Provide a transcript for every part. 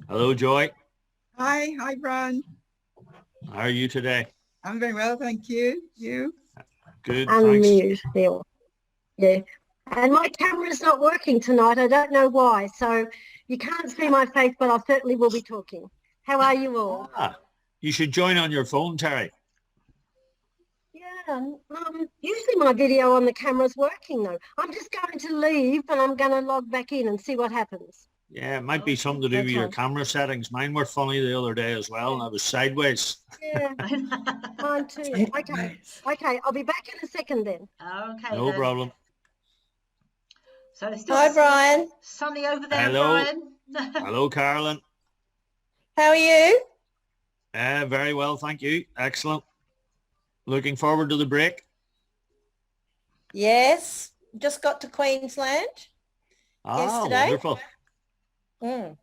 Hello, Joy. Hi, Brian. How are you today? I'm very well, thank you. You? Good, thanks. Unmute still. Yeah. And my camera's not working tonight. I don't know why. So you can't see my face, but I certainly will be talking. How are you all? You should join on your phone, Terry. Yeah. Usually my video on the camera's working though. I'm just going to leave and I'm going to log back in and see what happens. Yeah, it might be something to do with your Okay. camera settings. Mine were funny the other day as well, and I was sideways. Yeah, mine too. Okay, I'll be back in a second then. Okay. No problem. So it's still Hi, Brian. sunny over there, Hello. Brian. Hello, Carolyn. How are you? Very well, thank you. Excellent. Looking forward to the break. Yes. Just got to Queensland. Yesterday. Wonderful. Mm.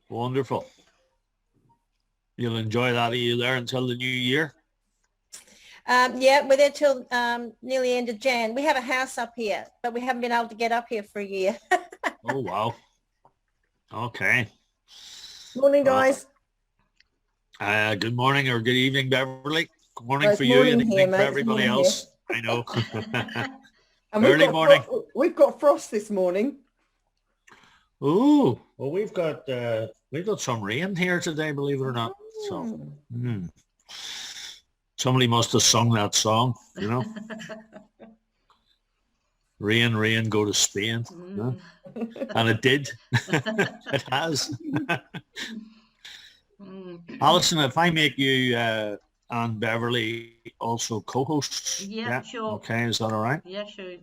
Wonderful. You'll enjoy that. Are you there until the new year? Yeah, we're there till nearly end of Jan. We have a house up here, but we haven't been able to get up here for a year. Oh, wow. Okay. Morning, guys. Good morning or good evening, Beverly. Good morning It's for you morning and here, evening mate. for It's everybody morning else. I know. And Early morning. We've got frost this morning. Ooh, well, we've got some rain here today, believe it or not. So, somebody must have sung that song, you know. Rain, rain, go to Spain. Yeah. And it did. It has. Alison, if I make you and Beverly also co-hosts. Yeah, sure. Okay, is that all right? Yeah, sure.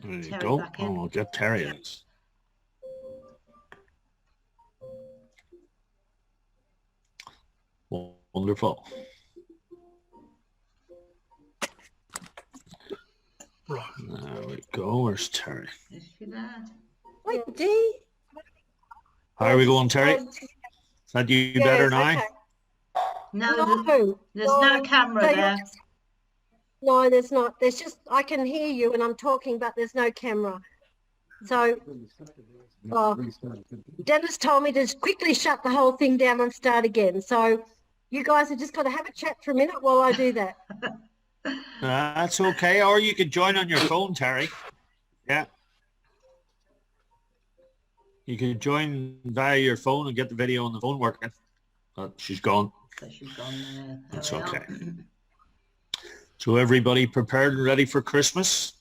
There you Terry go. back in. Oh, I'll get Terry in. Wonderful. There we go. Where's Terry? Is she there? Wait, Dee. How are we going, Terry? Is that you better now? Okay. No, there's no camera So there. No, there's not. There's just, I can hear you and I'm talking, but there's no camera. So Dennis told me to quickly shut the whole thing down and start again. So you guys have just got to have a chat for a minute while I do that. That's okay. Or you could join on your phone, Terry. Yeah. You can join via your phone and get the video on the phone working. But she's gone. So she's gone there. That's There we okay. are. So everybody prepared and ready for Christmas?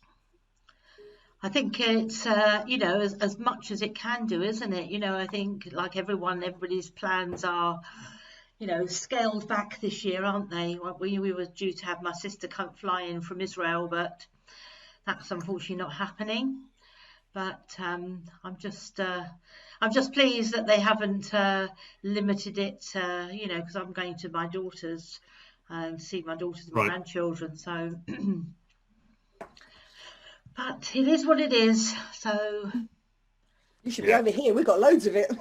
I think it's, you know, as much as it can do, isn't it? You know, I think like everybody's plans are, you know, scaled back this year, aren't they? We were due to have my sister come fly in from Israel, but that's unfortunately not happening. But I'm just pleased that they haven't limited it, you know, because I'm going to my daughter's and see my daughters and Right. grandchildren. So, but it is what it is. So, You should be over here. We've got loads of it.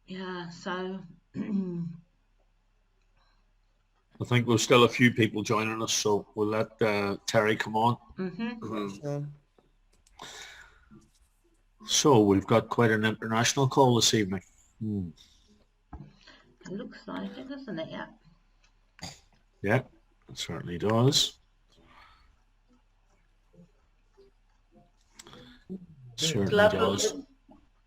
yeah. So, I think there's still a few people joining us, so we'll let Terry come on. So we've got quite an international call this evening. it looks like it, doesn't it? Yeah. Yeah, it certainly does. Certainly does.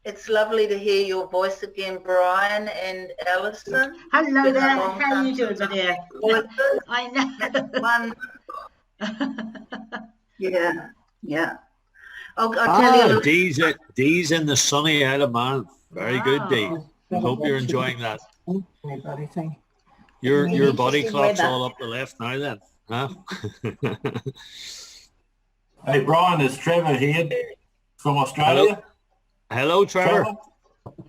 It's lovely to hear your voice again, Brian and Alison. Hello Been a there. long How are you time doing, my dear? voices. I know. One, yeah. I'll tell you a little. Dee's in the sunny Isle of Man. Very good, Dee. I hope you're enjoying that. Everybody, thank you. Your body Interesting clock's weather. all up the left now then, huh? Hey Brian, it's Trevor here from Australia. Hello, Trevor.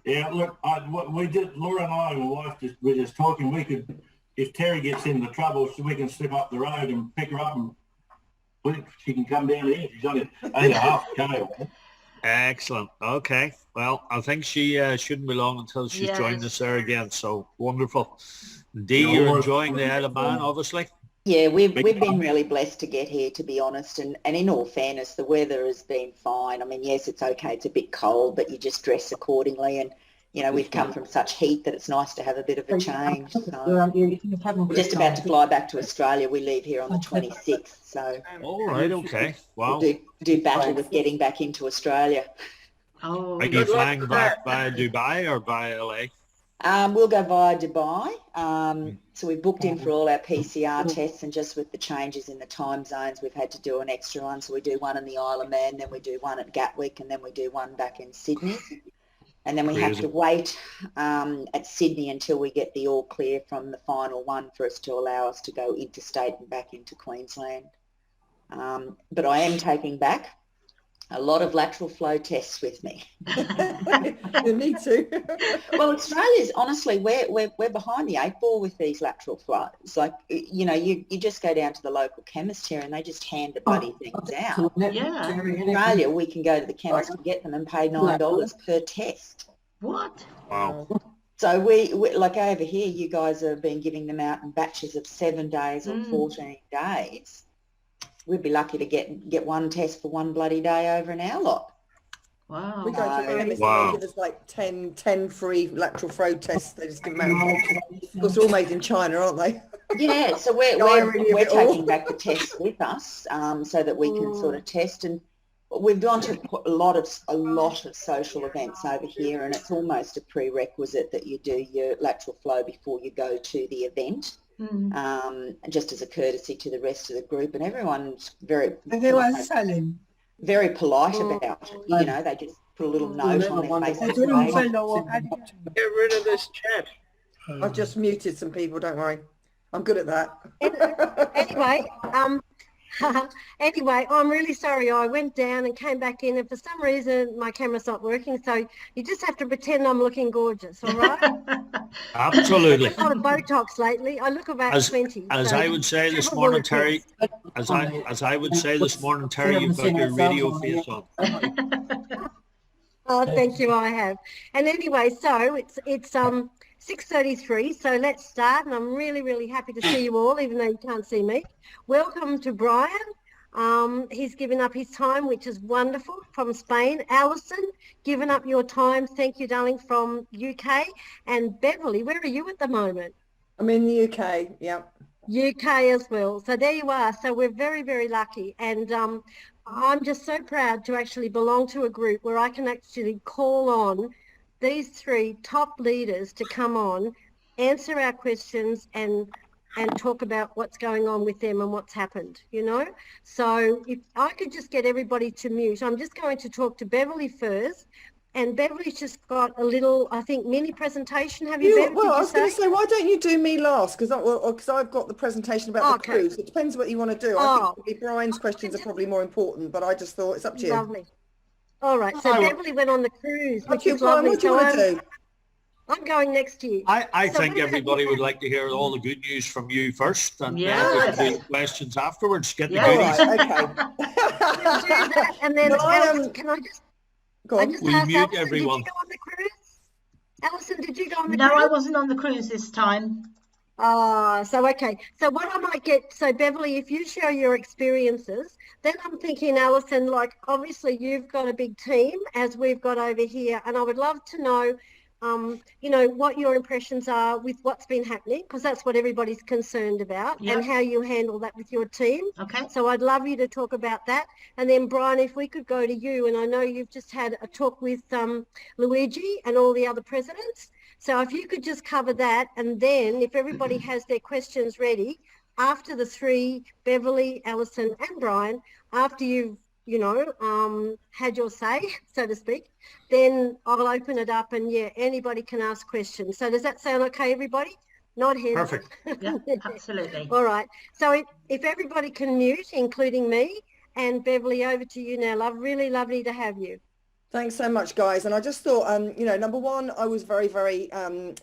Yeah, look, Laura and I, my wife, we're just talking. We could, if Terry gets into trouble, so we can slip up the road and pick her up, and she can come down here. She's only a half K. Excellent. Okay. Well, I think she shouldn't be long until she's joined us there again. So wonderful. Dee, Yeah, you're we're- enjoying the Isle of Man, obviously. Yeah, we've been really blessed to get here, to be honest. And in all fairness, the weather has been fine. I mean, yes, it's okay. It's a bit cold, but you just dress accordingly. And, you know, we've come from such heat that it's nice to have a bit of a change. So we're just about to fly back to Australia. We leave here on the 26th. So All right, okay. Wow. we'll do battle with getting back into Australia. Oh, Are you flying back via Dubai or via LA? We'll go via Dubai. So we booked in for all our PCR tests, and just with the changes in the time zones, we've had to do an extra one. So we do one in the Isle of Man, then we do one at Gatwick, and then we do one back in Sydney. And then we have Crazy. to wait at Sydney until we get the all clear from the final one for us to allow us to go interstate and back into Queensland. But I am taking back a lot of lateral flow tests with me. You need to. Well, Australia's, honestly, we're behind the 8 ball with these lateral flows. Like, you know, you just go down to the local chemist here and they just hand the bloody things out. yeah. In Australia, we can go to the chemist and get them and pay $9 per test. What? Wow. So we like over here, you guys have been giving them out in batches of 7 days or 14 days. We'd be lucky to get one test for one bloody day over an hour lot. Wow. We go to the chemist Wow. and they give us like 10 free lateral flow tests. They just give them out. Of course, they're all made in China, aren't they? Yeah, so we're irony of we're it all. taking back the tests with us, so that we can sort of test. And we've gone to a lot of social events over here, and it's almost a prerequisite that you do your lateral flow before you go to the event. Just as a courtesy to the rest of the group, and everyone's very polite about it. You know, they just put a little note on their Facebook page. Get rid of this chat. I've just muted some people, don't worry. I'm good at that. Anyway, I'm really sorry. I went down and came back in, and for some reason my camera's not working. So you just have to pretend I'm looking gorgeous, all right? Absolutely. I've got a lot of Botox lately. I look about 20. As so I would say this have a morning, look at Terry, this. as I would say this morning, Terry, you've got your radio face on. Oh, thank you. I have. And anyway, so it's 6:33. So let's start. And I'm really, really happy to see you all, even though you can't see me. Welcome to Brian. He's given up his time, which is wonderful, from Spain. Alison, given up your time. Thank you, darling, from UK. And Beverly, where are you at the moment? I'm in the UK, yep. UK as well. So there you are. So we're very, very lucky. And I'm just so proud to actually belong to a group where I can actually call on these 3 top leaders to come on, answer our questions and talk about what's going on with them and what's happened, you know. So if I could just get everybody to mute, I'm just going to talk to Beverly first. And Beverly's just got a little, I think, mini presentation. Have you, Bev? Well, I did was you going to say, why don't you do me last? Because I've got the presentation about the Okay. cruise. It depends what you want to do. I think Brian's questions are probably more important, but I just thought it's up to you. Lovely. All right. So Beverly went on the cruise, Up which to you, is Brian. lovely. What do you want to do? I'm going next year. I So think what about everybody you? would like to hear all the good news from you first, and Yes. then we can do questions afterwards. Get the Yeah. All goodies. right, okay. We'll do that. And then, No, I Alison, can I just, Go I on. just We'll ask mute Alison, everyone. did you go on the cruise? Alison, did you go on the No, cruise? I wasn't on the cruise this time. Okay. So what I might get, so Beverly, if you share your experiences, then I'm thinking, Alison, like obviously you've got a big team as we've got over here, and I would love to know, you know, what your impressions are with what's been happening, because that's what everybody's concerned about, Yep. and how you handle that with your team. Okay. So I'd love you to talk about that. And then Brian, if we could go to you, and I know you've just had a talk with Luigi and all the other presidents. So if you could just cover that, and then if everybody has their questions ready, after the 3, Beverly, Alison and Brian, after you've, you know, had your say, so to speak, then I'll open it up and anybody can ask questions. So does that sound okay, everybody? Nod heads. Perfect. Yeah, absolutely. All right. So if everybody can mute, including me, and Beverly, over to you now, love. Really lovely to have you. Thanks so much, guys. And I just thought, you know, number one, I was very, very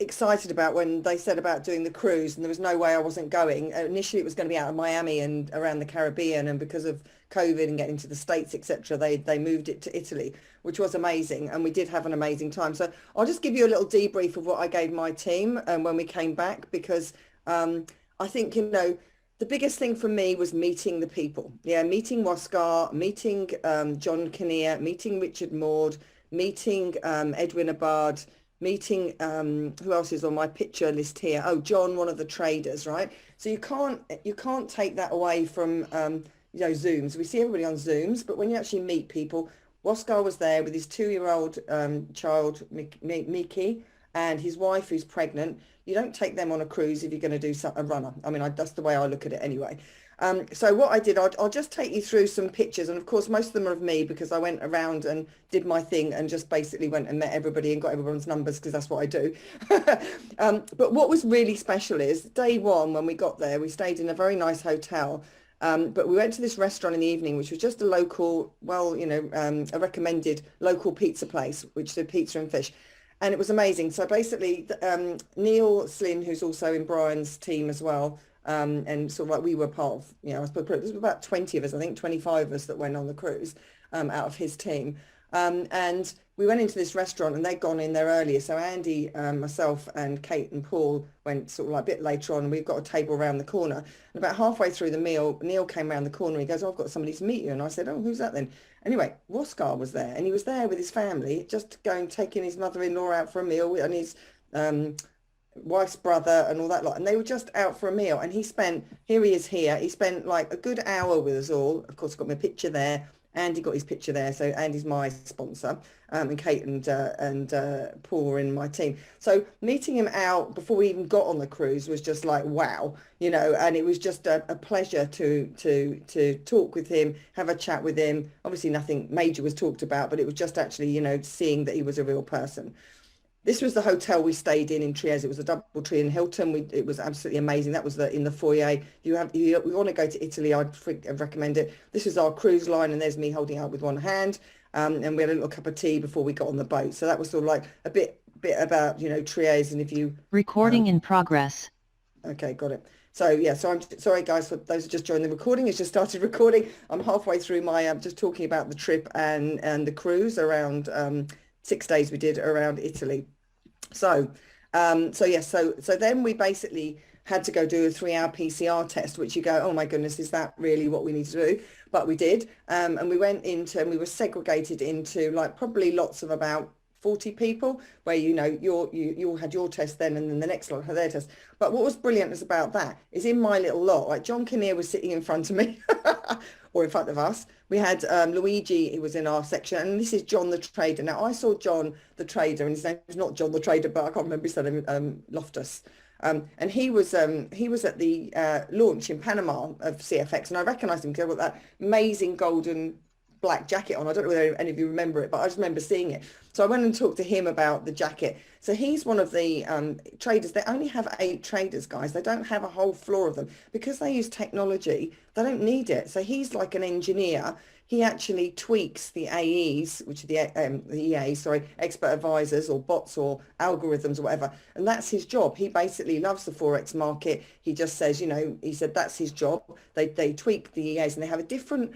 excited about when they said about doing the cruise, and there was no way I wasn't going. Initially, it was going to be out of Miami and around the Caribbean, and because of COVID and getting to the States, etc., they moved it to Italy, which was amazing, and we did have an amazing time. So I'll just give you a little debrief of what I gave my team when we came back, because I think, you know, the biggest thing for me was meeting the people. Yeah, meeting Waskar, meeting John Kinnear, meeting Richard Maud, meeting Edwin Abad, meeting who else is on my picture list here? Oh, John, one of the traders, right? So you can't take that away from you know, Zooms. We see everybody on Zooms, but when you actually meet people, Waskar was there with his 2-year-old child, Mickey, and his wife who's pregnant. You don't take them on a cruise if you're going to do a runner. I mean, that's the way I look at it anyway. So what I did, I'll just take you through some pictures. And of course, most of them are of me because I went around and did my thing and just basically went and met everybody and got everyone's numbers because that's what I do. But what was really special is day one, when we got there, we stayed in a very nice hotel. But we went to this restaurant in the evening, which was just a local, well, you know, a recommended local pizza place, which did pizza and fish. And it was amazing. So basically, Neil Slynn, who's also in Brian's team as well, and sort of like we were part of, you know, I suppose there was about 20 of us, I think 25 of us that went on the cruise out of his team. And we went into this restaurant and they'd gone in there earlier. So Andy, myself and Kate and Paul went sort of like a bit later on, and we've got a table around the corner. And about halfway through the meal, Neil came around the corner and he goes, oh, I've got somebody to meet you. And I said, oh, who's that then? Anyway, Waskar was there, and he was there with his family, just taking his mother-in-law out for a meal and his wife's brother and all that lot. And they were just out for a meal, and he spent like a good hour with us all. Of course, got my picture there. Andy got his picture there, so Andy's my sponsor, and Kate and Paul were in my team. So meeting him out before we even got on the cruise was just like wow, you know, and it was just a pleasure to talk with him, have a chat with him. Obviously, nothing major was talked about, but it was just actually, you know, seeing that he was a real person. This was the hotel we stayed in Trieste. It was a DoubleTree in Hilton. It was absolutely amazing. That was in the foyer. You want to go to Italy, I'd recommend it. This was our cruise line, and there's me holding out with one hand. And we had a little cup of tea before we got on the boat. So that was sort of like a bit about, you know, Trieste. And if you recording in progress. Okay, got it. So yeah, so I'm sorry guys for those who just joined the recording. It's just started recording. I'm halfway through my just talking about the trip and the cruise around 6 days we did around Italy. So then we basically had to go do a 3-hour PCR test, which you go, oh my goodness, is that really what we need to do? But we did. And we went into, and we were segregated into like probably lots of about 40 people where, you know, you all had your test then, and then the next lot had their test. But what was brilliant about that is in my little lot, like John Kinnear was sitting in front of me or in front of us. We had Luigi, who was in our section, and this is John the Trader. Now I saw John the Trader, and his name is not John the Trader, but I can't remember his name, Loftus. And he was at the launch in Panama of CFX, and I recognised him because I've got that amazing golden black jacket on. I don't know whether any of you remember it, but I just remember seeing it. So I went and talked to him about the jacket. So he's one of the traders. They only have 8 traders, guys. They don't have a whole floor of them because they use technology. They don't need it. So he's like an engineer. He actually tweaks the AEs, which are the EAs, sorry, expert advisors or bots or algorithms or whatever. And that's his job. He basically loves the Forex market. He just says, you know, he said that's his job. They tweak the EAs, and they have a different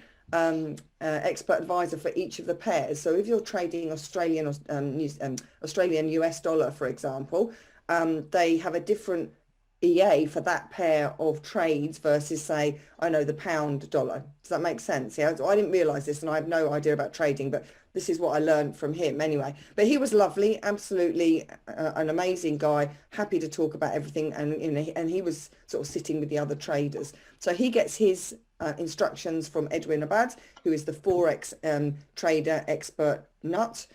expert advisor for each of the pairs. So if you're trading Australian US dollar, for example, they have a different EA for that pair of trades versus, say, I know, the pound dollar. Does that make sense? Yeah, I didn't realize this, and I have no idea about trading, but this is what I learned from him anyway. But he was lovely, absolutely an amazing guy, happy to talk about everything, and you know, and he was sort of sitting with the other traders. So he gets his instructions from Edwin Abad, who is the Forex trader expert nut.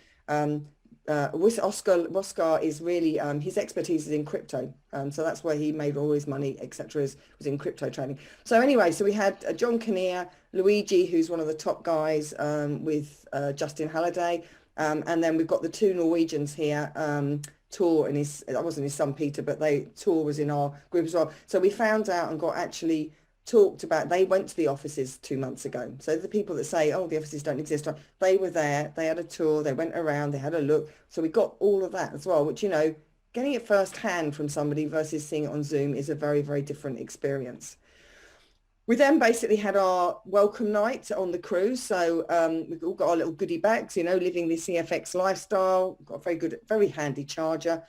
Waskar is really, his expertise is in crypto. So that's where he made all his money, etc., was in crypto trading. So anyway, so we had John Kinnear, Luigi, who's one of the top guys with Justin Halliday. And then we've got the 2 Norwegians here, Tor and that wasn't his son Peter, but Tor was in our group as well. So we found out and got actually talked about, they went to the offices 2 months ago. So the people that say, oh, the offices don't exist, they were there, they had a tour, they went around, they had a look. So we got all of that as well, which, you know, getting it firsthand from somebody versus seeing it on Zoom is a very, very different experience. We then basically had our welcome night on the cruise. So we've all got our little goodie bags, you know, living the CFX lifestyle, got a very good, very handy charger,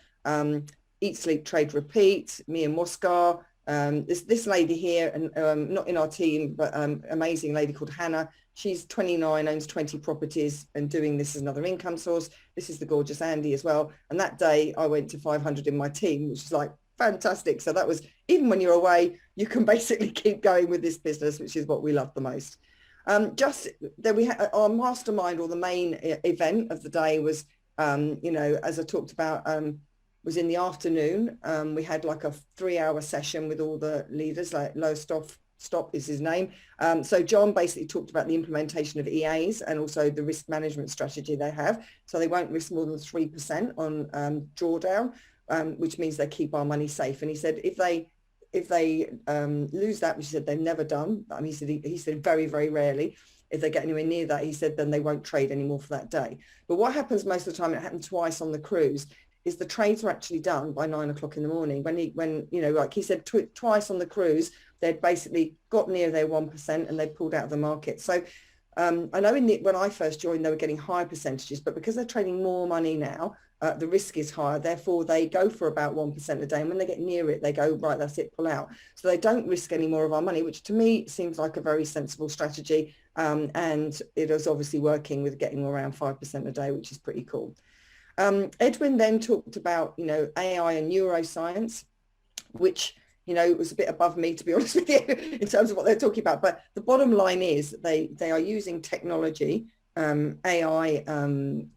eat, sleep, trade, repeat, me and Waskar. This lady here, and not in our team, but amazing lady called Hannah. She's 29, owns 20 properties and doing this as another income source. This is the gorgeous Andy as well. And that day I went to 500 in my team, which is like fantastic. So that was, even when you're away, you can basically keep going with this business, which is what we love the most. Just that we had our mastermind, or the main event of the day was, you know, as I talked about, was in the afternoon. We had like a 3-hour session with all the leaders, like Stop is his name. So John basically talked about the implementation of EAs and also the risk management strategy they have. So they won't risk more than 3% on drawdown, which means they keep our money safe. And he said if they lose that, which he said they've never done, I mean, he said very, very rarely, if they get anywhere near that, he said then they won't trade anymore for that day. But what happens most of the time, it happened twice on the cruise, is the trades were actually done by 9 o'clock in the morning. When you know, like he said, twice on the cruise, they'd basically got near their 1% and they pulled out of the market. So I know when I first joined, they were getting higher percentages, but because they're trading more money now, the risk is higher. Therefore, they go for about 1% a day. And when they get near it, they go, right, that's it, pull out. So they don't risk any more of our money, which to me seems like a very sensible strategy. And it is obviously working with getting around 5% a day, which is pretty cool. Edwin then talked about, you know, AI and neuroscience, which, you know, was a bit above me, to be honest with you, in terms of what they're talking about. But the bottom line is they are using technology, AI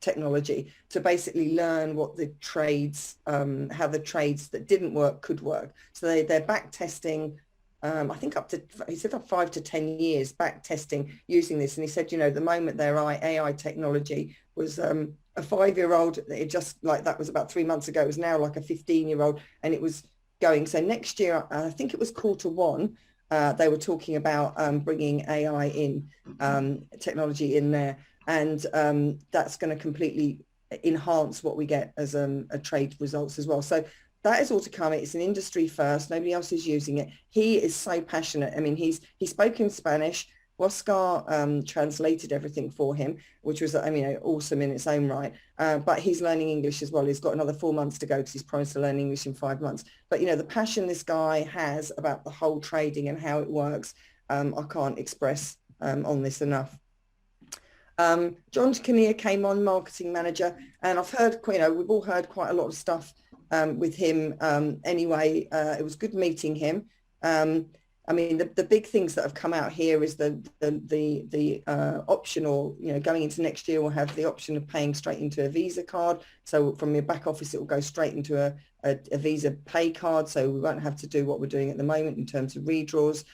technology, to basically learn what the trades, how the trades that didn't work could work. So they're back testing, I think up to, he said up 5 to 10 years back testing using this. And he said, you know, the moment their AI technology was a 5-year-old, it just like that was about 3 months ago, it was now like a 15-year-old, and it was going. So next year, I think it was Q1, they were talking about bringing AI in, technology in there, and that's going to completely enhance what we get as a trade results as well. So that is all to come. It's an industry first. Nobody else is using it. He is so passionate. I mean, he spoke in Spanish. Oscar translated everything for him, which was, I mean, awesome in its own right. But he's learning English as well. He's got another 4 months to go because he's promised to learn English in 5 months. But, you know, the passion this guy has about the whole trading and how it works, I can't express on this enough. John Kinnear came on, marketing manager, and I've heard, you know, we've all heard quite a lot of stuff with him. Anyway, it was good meeting him. I mean, the big things that have come out here is the optional, you know, going into next year, we'll have the option of paying straight into a Visa card. So from your back office, it will go straight into a Visa pay card. So we won't have to do what we're doing at the moment in terms of redraws.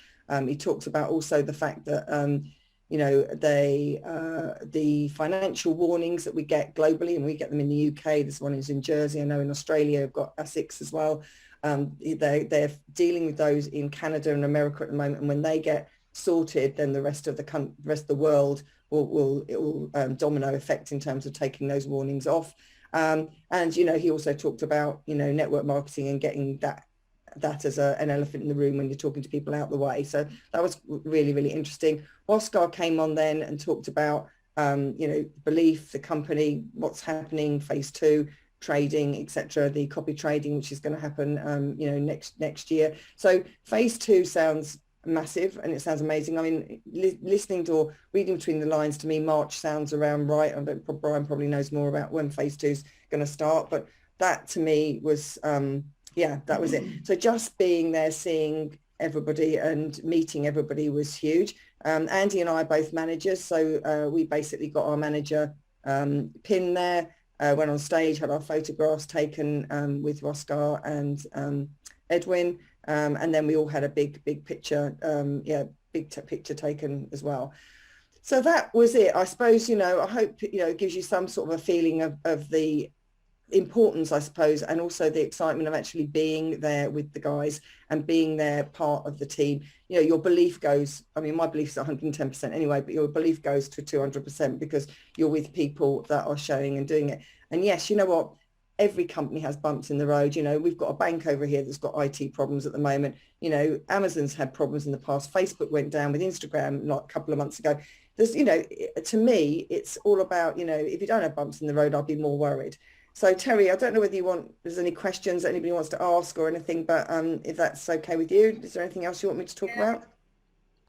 He talked about also the fact that, you know, the financial warnings that we get globally, and we get them in the UK. This one is in Jersey. I know in Australia, I've got ASICs as well. They're dealing with those in Canada and America at the moment, and when they get sorted, then the rest of the world will domino effect in terms of taking those warnings off. And you know, he also talked about, you know, network marketing and getting that as an elephant in the room when you're talking to people out the way. So that was really, really interesting. Oscar came on then and talked about you know, belief, the company, what's happening, phase 2. Trading, etc., the copy trading, which is going to happen, you know, next year. So phase 2 sounds massive and it sounds amazing. I mean, listening to or reading between the lines, to me, March sounds around right. Brian probably knows more about when phase 2 is going to start, but that to me was, yeah, that was it. So just being there, seeing everybody and meeting everybody was huge. Andy and I are both managers, so we basically got our manager pin there. Went on stage, had our photographs taken with Oscar and Edwin, and then we all had a big picture, picture taken as well. So that was it. I suppose, you know, I hope, you know, it gives you some sort of a feeling of the importance, I suppose, and also the excitement of actually being there with the guys and being there part of the team. You know, your belief goes, I mean, my belief's 110% anyway, but your belief goes to 200% because you're with people that are showing and doing it. And yes, you know what? Every company has bumps in the road. You know, we've got a bank over here that's got IT problems at the moment. You know, Amazon's had problems in the past. Facebook went down with Instagram like a couple of months ago. There's, you know, to me, it's all about, you know, if you don't have bumps in the road, I'll be more worried. So Terry, I don't know whether there's any questions that anybody wants to ask or anything, but if that's okay with you, is there anything else you want me to talk about?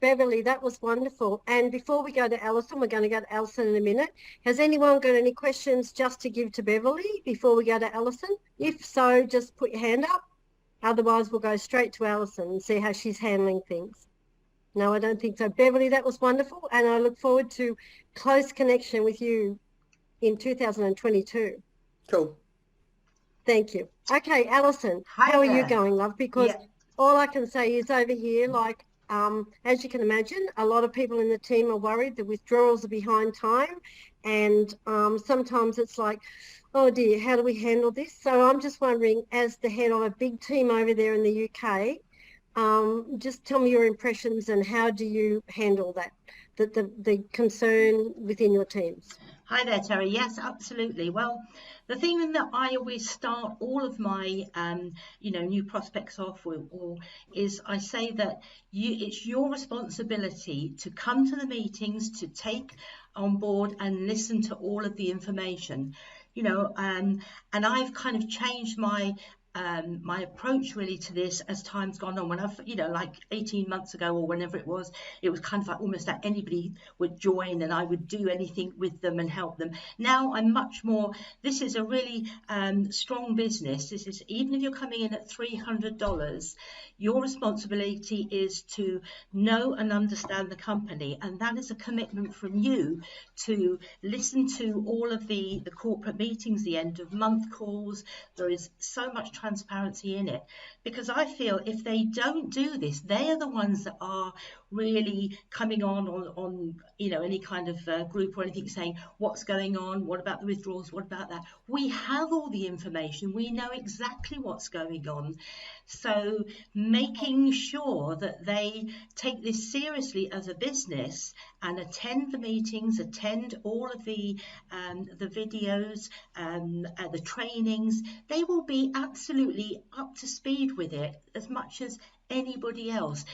Beverly, that was wonderful. And before we go to Alison, we're going to go to Alison in a minute. Has anyone got any questions just to give to Beverly before we go to Alison? If so, just put your hand up. Otherwise, we'll go straight to Alison and see how she's handling things. No, I don't think so. Beverly, that was wonderful. And I look forward to close connection with you in 2022. Cool. Thank you. Okay, Alison, Hi how are you there. going, love? Because Yeah. all I can say is over here, like, as you can imagine, a lot of people in the team are worried the withdrawals are behind time. And sometimes it's like, oh dear, how do we handle this? So I'm just wondering, as the head of a big team over there in the UK, just tell me your impressions and how do you handle that, the concern within your teams? Hi there, Terry. Yes, absolutely. Well, the thing that I always start all of my, new prospects off with, is I say that it's your responsibility to come to the meetings, to take on board and listen to all of the information, and I've kind of changed my approach really to this as time's gone on. When I've, like 18 months ago or whenever it was kind of like almost that anybody would join and I would do anything with them and help them. Now I'm much more, this is a really strong business. This is, even if you're coming in at $300, your responsibility is to know and understand the company. And that is a commitment from you to listen to all of the corporate meetings, the end of month calls. There is so much transparency in it, because I feel if they don't do this, they are the ones that are really coming on any kind of group or anything, saying what's going on, what about the withdrawals, what about that. We have all the information, we know exactly what's going on. So making sure that they take this seriously as a business and attend the meetings, attend all of the videos, the trainings, they will be absolutely up to speed with it as much as anybody else.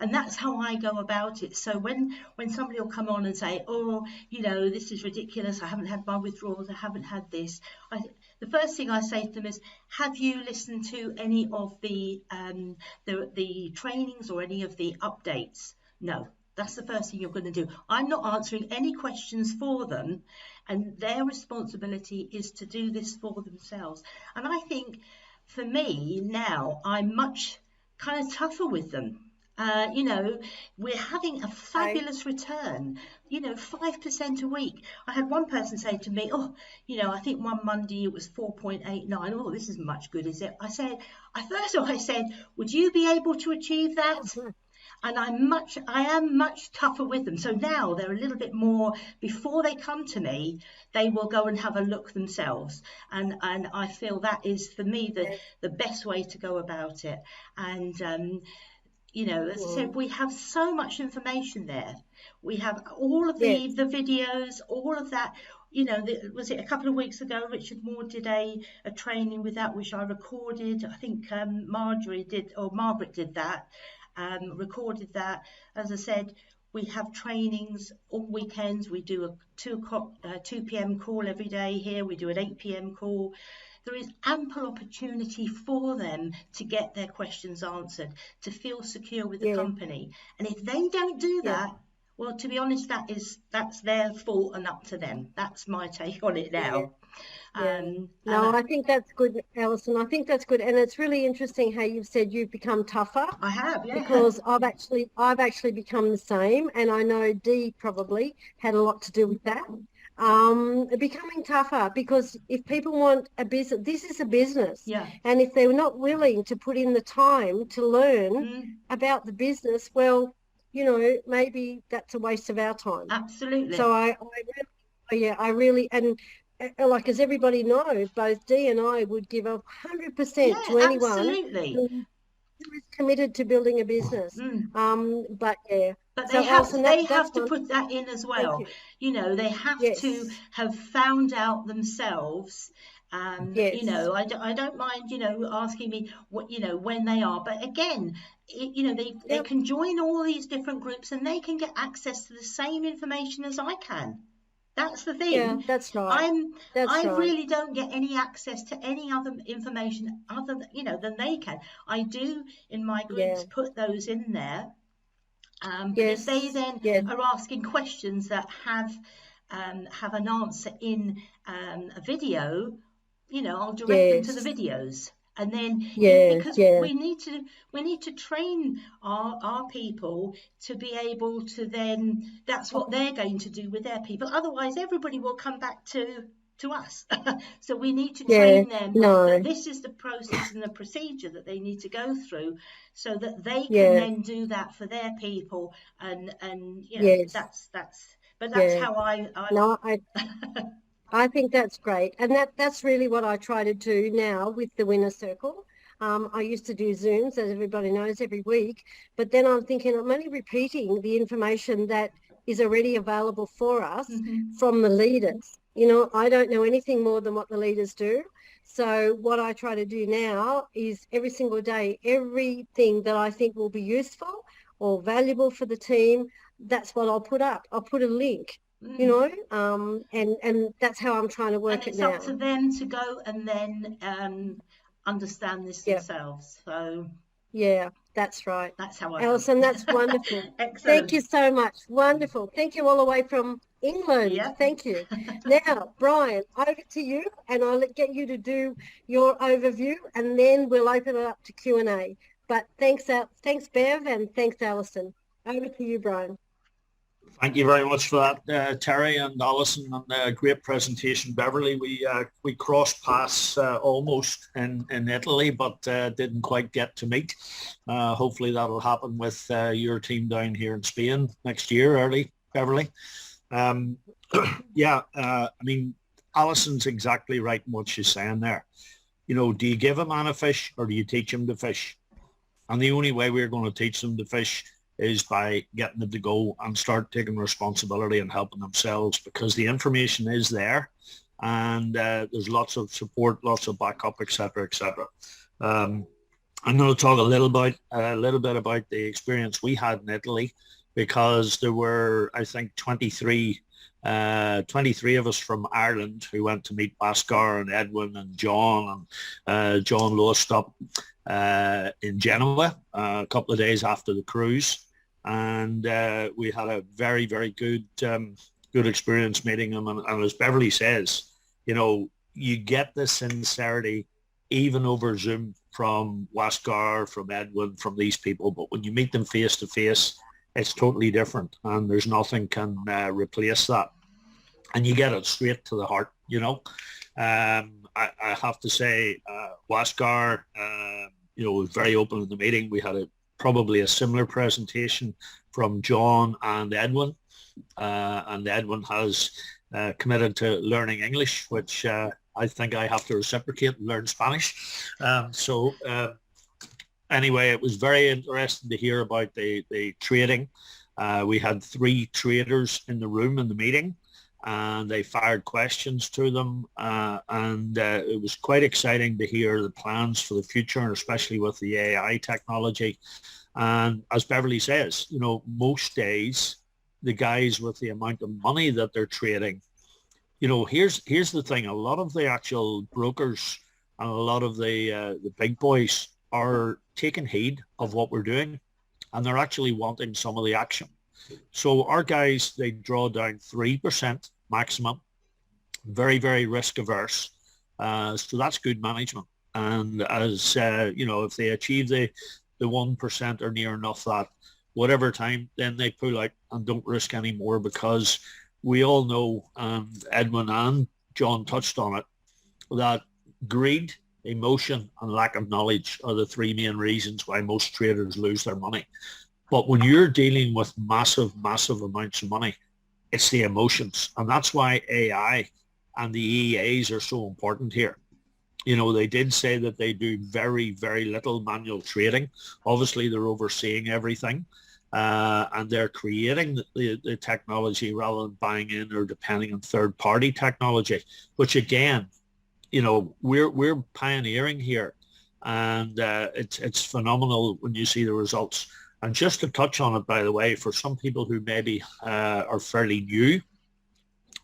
And that's how I go about it. So when somebody will come on and say, oh, this is ridiculous, I haven't had my withdrawals, I haven't had this, the first thing I say to them is, have you listened to any of the trainings or any of the updates? No. That's the first thing you're going to do. I'm not answering any questions for them, and their responsibility is to do this for themselves. And I think for me now, I'm much kind of tougher with them. We're having a fabulous return, 5% a week. I had one person say to me, I think one Monday it was 4.89. Oh, this isn't much good, is it? I said, would you be able to achieve that? And I am much tougher with them. So now they're a little bit more, before they come to me, they will go and have a look themselves. And I feel that is, for me, the best way to go about it. And, as I said, we have so much information there. We have all of the videos, all of that. Was it a couple of weeks ago, Richard Moore did a training with that, which I recorded. I think Margaret did that. Recorded that. As I said, we have trainings all weekends. We do a 2 p.m. call every day here. We do an 8 p.m. call. There is ample opportunity for them to get their questions answered, to feel secure with the company. And if they don't do that, well, to be honest, that's their fault and up to them. That's my take on it now. I think that's good, Alison. I think that's good, and it's really interesting how you've said you've become tougher. I have, yeah. Because I've actually become the same, and I know Dee probably had a lot to do with that. Becoming tougher, because if people want a business, this is a business. Yeah. And if they're not willing to put in the time to learn about the business, well, maybe that's a waste of our time. Absolutely. So I really, and like, as everybody knows, both Dee and I would give 100% to anyone absolutely. who is committed to building a business. But they have to put that in as well. They have to have found out themselves. I don't mind, asking me what, when they are. But again, they can join all these different groups and they can get access to the same information as I can. That's the thing. Yeah, that's right. That's I right. really don't get any access to any other information other than, than they can. I do in my groups put those in there. But if they then are asking questions that have an answer in a video, I'll direct them to the videos. And then because we need to train our people to be able to then, that's what they're going to do with their people. Otherwise everybody will come back to us. So we need to train them that this is the process and the procedure that they need to go through, so that they can then do that for their people. And that's how I think that's great, and that's really what I try to do now with the Winner Circle. I used to do Zooms, as everybody knows, every week, but then I'm thinking I'm only repeating the information that is already available for us from the leaders. I don't know anything more than what the leaders do. So what I try to do now is every single day, everything that I think will be useful or valuable for the team, that's what I'll put up. I'll put a link. And that's how I'm trying to work it now. And it's up to them to go and then understand this themselves. So yeah, that's right. That's how I Alison, that's wonderful. Excellent. Thank you so much. Wonderful. Thank you all the way from England. Yeah. Thank you. Now, Brian, over to you, and I'll get you to do your overview, and then we'll open it up to Q&A. But thanks, Bev, and thanks, Alison. Over to you, Brian. Thank you very much for that, Terry and Alison, and a great presentation, Beverly. We crossed paths almost in Italy, but didn't quite get to meet. Hopefully that'll happen with your team down here in Spain next year, early, Beverly. I mean, Alison's exactly right in what she's saying there. Do you give a man a fish or do you teach him to fish? And the only way we're going to teach them to fish is by getting them to go and start taking responsibility and helping themselves, because the information is there, and there's lots of support, lots of backup, etc., etc. I'm going to talk a little bit about the experience we had in Italy, because there were, I think, 23 of us from Ireland who went to meet Bhaskar and Edwin and John and John Lowestop in Genoa a couple of days after the cruise, and we had a very, very good experience meeting them. And as Beverly says, you get the sincerity even over Zoom from Bhaskar, from Edwin, from these people, but when you meet them face to face, it's totally different, and there's nothing can replace that, and you get it straight to the heart. I have to say, Bhaskar, was very open in the meeting. We had probably a similar presentation from John and Edwin, and Edwin has committed to learning English, which I think I have to reciprocate and learn Spanish. Anyway, it was very interesting to hear about the trading. We had 3 traders in the room in the meeting, and they fired questions to them, and it was quite exciting to hear the plans for the future, and especially with the AI technology. And as Beverly says, most days the guys with the amount of money that they're trading, here's the thing: a lot of the actual brokers and a lot of the big boys are taking heed of what we're doing, and they're actually wanting some of the action. So our guys, they draw down 3% maximum, very, very risk averse. So that's good management. And as if they achieve the 1% or near enough that, whatever time, then they pull out and don't risk any more, because we all know, and Edwin and John touched on it, that greed, emotion, and lack of knowledge are the 3 main reasons why most traders lose their money. But when you're dealing with massive, massive amounts of money, it's the emotions. And that's why AI and the EAs are so important here. They did say that they do very, very little manual trading. Obviously, they're overseeing everything, and they're creating the technology rather than buying in or depending on third-party technology, which again, we're pioneering here, and it's phenomenal when you see the results. And just to touch on it, by the way, for some people who maybe are fairly new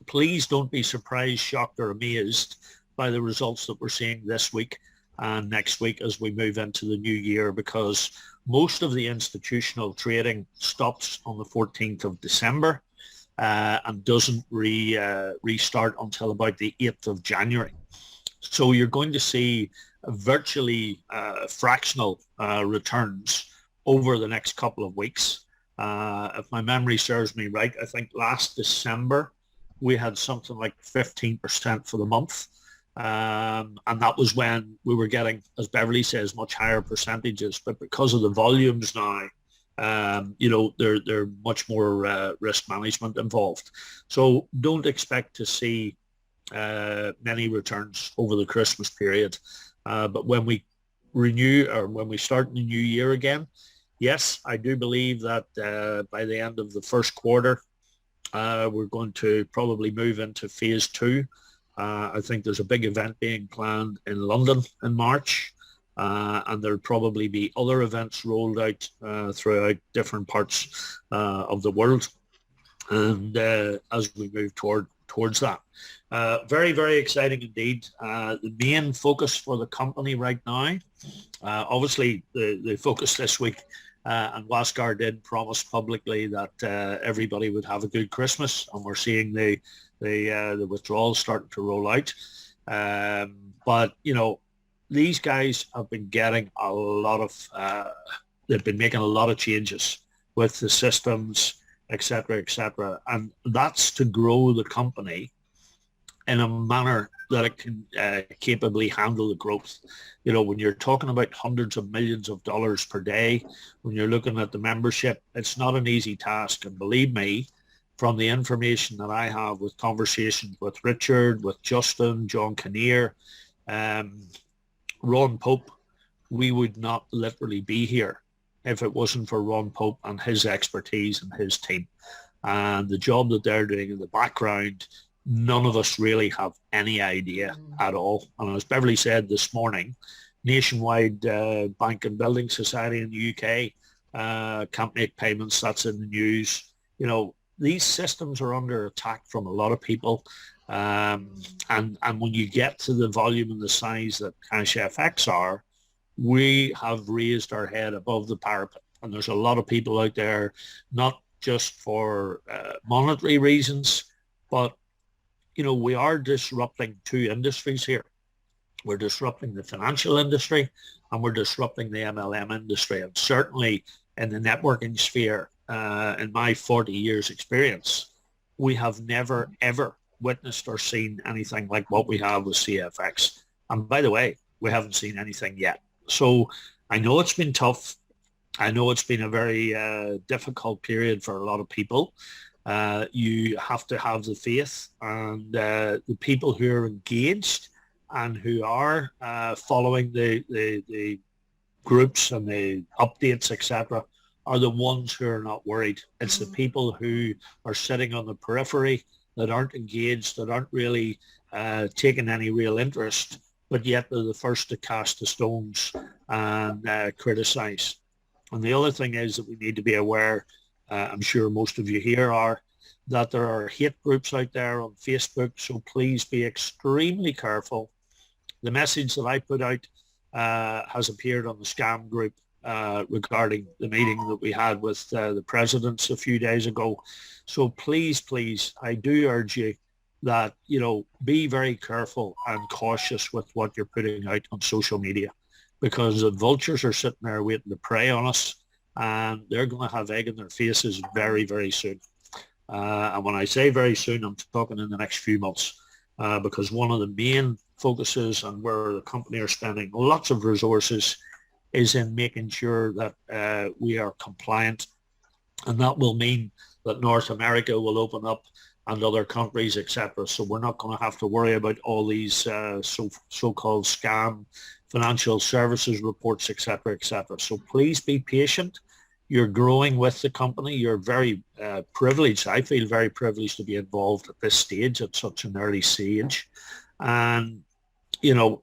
please don't be surprised, shocked or amazed by the results that we're seeing this week and next week as we move into the new year, because most of the institutional trading stops on the 14th of December and doesn't restart until about the 8th of January. So you're going to see virtually fractional returns over the next couple of weeks. If my memory serves me right, I think last December we had something like 15% for the month. And that was when we were getting, as Beverly says, much higher percentages. But because of the volumes now, they're much more risk management involved. So don't expect to see many returns over the Christmas period. But when we renew, or when we start the new year again, yes, I do believe that by the end of the first quarter, we're going to probably move into phase 2. I think there's a big event being planned in London in March, and there'll probably be other events rolled out throughout different parts of the world. And as we move towards that, very, very exciting indeed. The main focus for the company right now, obviously the focus this week, and Huascar did promise publicly that everybody would have a good Christmas, and we're seeing the withdrawals starting to roll out. But these guys have been getting a lot of, they've been making a lot of changes with the systems, etc., etc., and that's to grow the company in a manner that it can capably handle the growth. When you're talking about hundreds of millions of dollars per day, when you're looking at the membership, it's not an easy task. And believe me, from the information that I have with conversations with Richard, with Justin, John Kinnear, Ron Pope, we would not literally be here if it wasn't for Ron Pope and his expertise and his team. And the job that they're doing in the background, none of us really have any idea at all. And as Beverly said this morning, Nationwide Bank and Building Society in the UK can't make payments. That's in the news. These systems are under attack from a lot of people. And when you get to the volume and the size that CashFX are, we have raised our head above the parapet. And there's a lot of people out there, not just for monetary reasons, but, we are disrupting 2 industries here. We're disrupting the financial industry and we're disrupting the MLM industry. And certainly in the networking sphere, in my 40 years experience, we have never, ever witnessed or seen anything like what we have with CFX. And by the way, we haven't seen anything yet. So I know it's been tough. I know it's been a very difficult period for a lot of people. You have to have the faith, and the people who are engaged and who are following the groups and the updates, etc., are the ones who are not worried. It's the people who are sitting on the periphery, that aren't engaged, that aren't really taking any real interest, but yet they're the first to cast the stones and criticize. And the other thing is that we need to be aware, I'm sure most of you here are, that there are hate groups out there on Facebook, so please be extremely careful. The message that I put out has appeared on the scam group regarding the meeting that we had with the presidents a few days ago. So please, I do urge you that, be very careful and cautious with what you're putting out on social media, because the vultures are sitting there waiting to prey on us, and they're going to have egg in their faces very, very soon. And when I say very soon, I'm talking in the next few months, because one of the main focuses and where the company are spending lots of resources is in making sure that we are compliant. And that will mean that North America will open up and other countries, etc. So we're not going to have to worry about all these so-called scam financial services reports, etc., etc. So please be patient. You're growing with the company. You're very privileged. I feel very privileged to be involved at this stage, at such an early stage. And,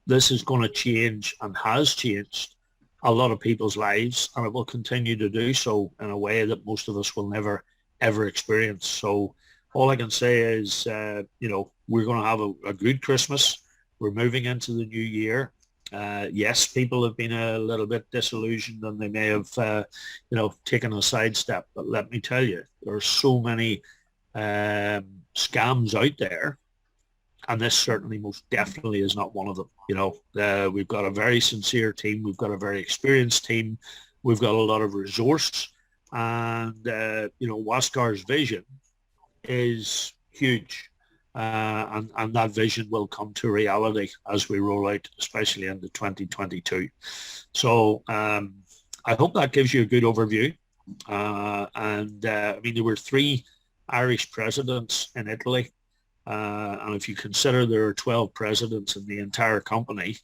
this is going to change and has changed a lot of people's lives, and it will continue to do so in a way that most of us will never, ever experience. So all I can say is, we're going to have a good Christmas. We're moving into the new year. Yes, people have been a little bit disillusioned and they may have, taken a sidestep. But let me tell you, there are so many scams out there, and this certainly most definitely is not one of them. We've got a very sincere team. We've got a very experienced team. We've got a lot of resource, and Wascar's vision is huge. And that vision will come to reality as we roll out, especially into 2022. So I hope that gives you a good overview. There were 3 Irish presidents in Italy. And if you consider there are 12 presidents in the entire company,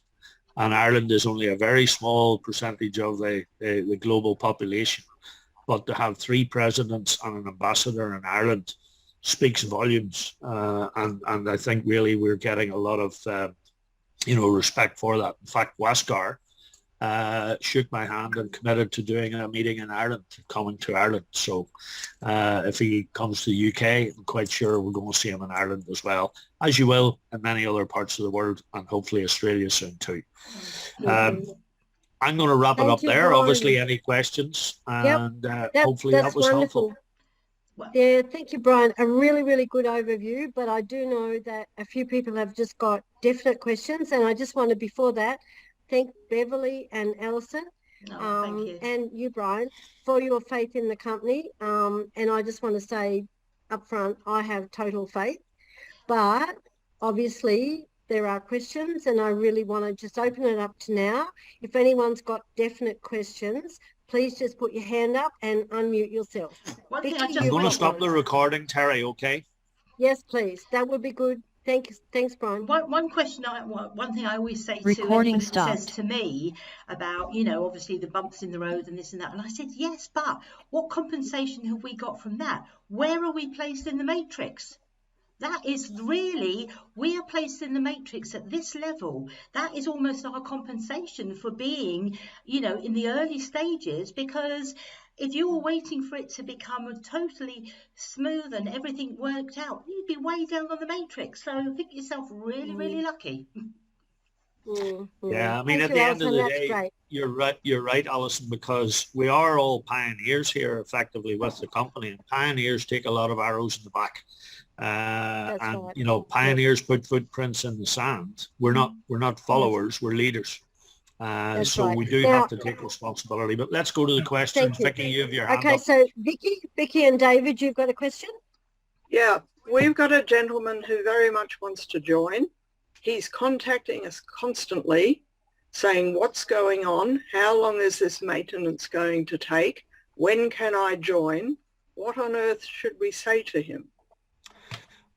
and Ireland is only a very small percentage of the global population, but to have 3 presidents and an ambassador in Ireland speaks volumes, and I think really we're getting a lot of respect for that. In fact, Wascar shook my hand and committed to doing a meeting in Ireland, coming to Ireland. So if he comes to the UK, I'm quite sure we're going to see him in Ireland as well, as you will in many other parts of the world, and hopefully Australia soon too. I'm going to wrap it up there. Brian. Obviously, any questions, and hopefully that was wonderful. helpful. Yeah, thank you, Brian. A really, really good overview, but I do know that a few people have just got definite questions, and I just wanted, before that, thank Beverly and Alison, Thank you. and you, Brian, for your faith in the company. And I just want to say up front, I have total faith, but obviously there are questions, and I really want to just open it up to now. If anyone's got definite questions, please just put your hand up and unmute yourself. One thing I Vicky, just I'm going to want stop the recording, Terry, okay? Yes, please. That would be good. Thanks, Brian. One question, one thing I always say to Recording anybody who says stopped. to me about, obviously the bumps in the road and this and that, and I said, yes, but what compensation have we got from that? Where are we placed in the matrix? That is really, we are placed in the matrix at this level. That is almost our compensation for being, in the early stages, because if you were waiting for it to become totally smooth and everything worked out, you'd be way down on the matrix. So think yourself really, really lucky. Yeah, I mean, Thank at you, the end of Alison, the that's day, great. you're right, Alison, because we are all pioneers here effectively with the company, and pioneers take a lot of arrows in the back. That's And right. pioneers put footprints in the sand. We're not followers, we're leaders. So right. we do Now- have to take responsibility. But let's go to the questions. Thank you. Vicky, you have your hand Okay, up. so Vicky and David, you've got a question? Yeah, we've got a gentleman who very much wants to join. He's contacting us constantly saying, what's going on? How long is this maintenance going to take? When can I join? What on earth should we say to him?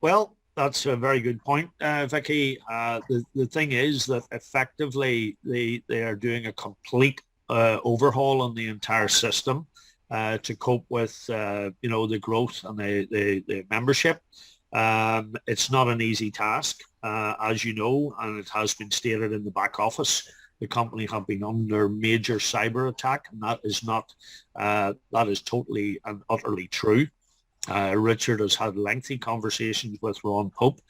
Well, that's a very good point, Vicky. The thing is that effectively they are doing a complete overhaul on the entire system to cope with the growth and the membership. It's not an easy task, as you know, and it has been stated in the back office. The company have been under major cyber attack, and that is totally and utterly true. Richard has had lengthy conversations with Ron Pope,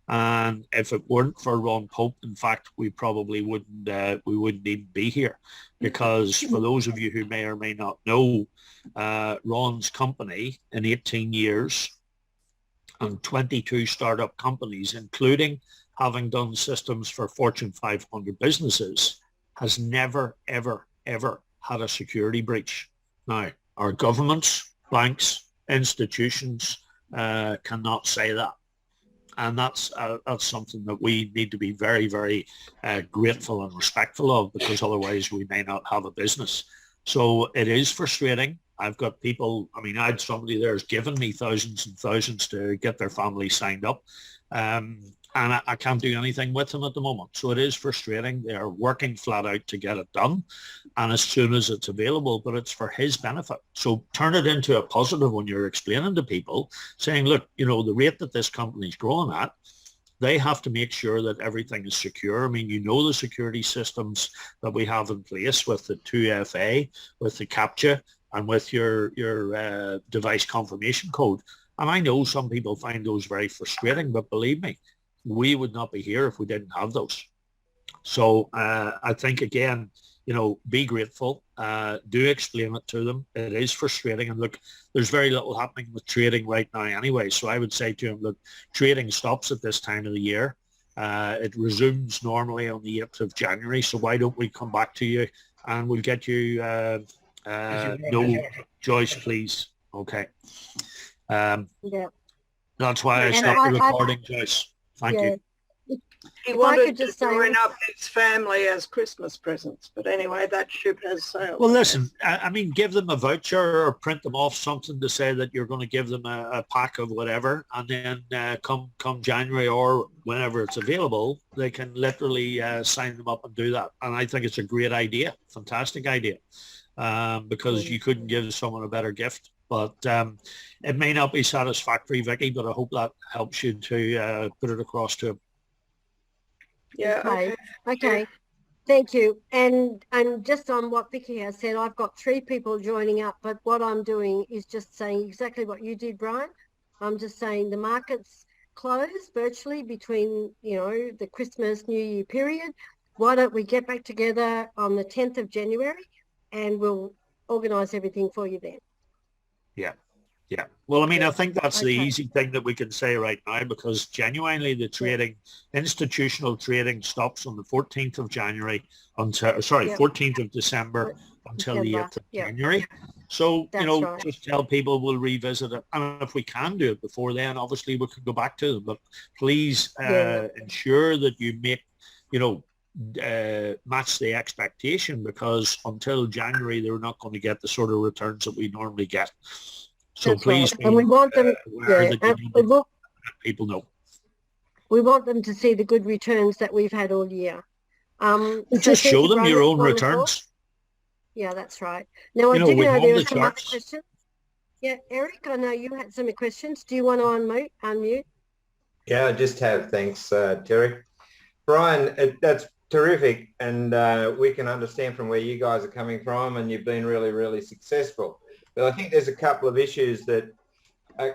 and if it weren't for Ron Pope, in fact, we probably wouldn't even be here, because for those of you who may or may not know, Ron's company in 18 years and 22 startup companies, including having done systems for Fortune 500 businesses, has never, ever, ever had a security breach. Now, our governments, banks, institutions cannot say that. And that's something that we need to be very, very grateful and respectful of, because otherwise we may not have a business. So it is frustrating. I've got people, I had somebody there who's given me thousands and thousands to get their family signed up. And I can't do anything with them at the moment. So it is frustrating. They are working flat out to get it done, and as soon as it's available, but it's for his benefit. So turn it into a positive when you're explaining to people, saying, look, the rate that this company's growing at, they have to make sure that everything is secure. The security systems that we have in place with the 2FA, with the CAPTCHA, and with your device confirmation code. And I know some people find those very frustrating, but believe me, we would not be here if we didn't have those. So I think, again, you know, be grateful, do explain it to them. It is frustrating. And look, there's very little happening with trading right now anyway. So I would say to them, look, trading stops at this time of the year. It resumes normally on the 8th of January. So why don't we come back to you and we'll get you, no, Joyce, please. Okay. Yeah. That's why I And stopped the recording, Joyce. Thank yeah. you. He If I wanted could to just say, join up his family as Christmas presents, but anyway, that ship has sailed. Well, listen, I mean, give them a voucher or print them off something to say that you're going to give them a pack of whatever, and then come January or whenever it's available, they can literally sign them up and do that. And I think it's a great idea, fantastic idea, because you couldn't give someone a better gift. But it may not be satisfactory, Vicky, but I hope that helps you to put it across to them. Yeah. Okay. Thank you. And just on what Vicky has said, I've got 3 people joining up, but what I'm doing is just saying exactly what you did, Brian. I'm just saying the markets close virtually between, you know, the Christmas, New Year period. Why don't we get back together on the 10th of January and we'll organise everything for you then. Yeah. Yeah. Well, I mean, I think that's the Okay. easy thing that we can say right now, because genuinely the trading, institutional trading stops on the 14th of January until, sorry, Yeah. 14th of December until the December, 8th of yeah. January. So, That's you know, right. just tell people we'll revisit it. And if we can do it before then, obviously we can go back to them. But please Yeah. ensure that you make, you know, match the expectation, because until January, they're not going to get the sort of returns that we normally get. So That's please, right. And we want them, aware yeah, that you and need we to want, let people know. we want them to see the good returns that we've had all year. Well, So just thank show you, them Brian. your That's own wonderful. returns. Yeah, that's right. Now, I You know, do we know have there the are some other charts. questions. Yeah, Eric, I know you had some questions. Do you want to unmute? Yeah, I just have. Thanks, Terry. Brian, that's terrific. And we can understand from where you guys are coming from, and you've been really, really successful. But I think there's a couple of issues that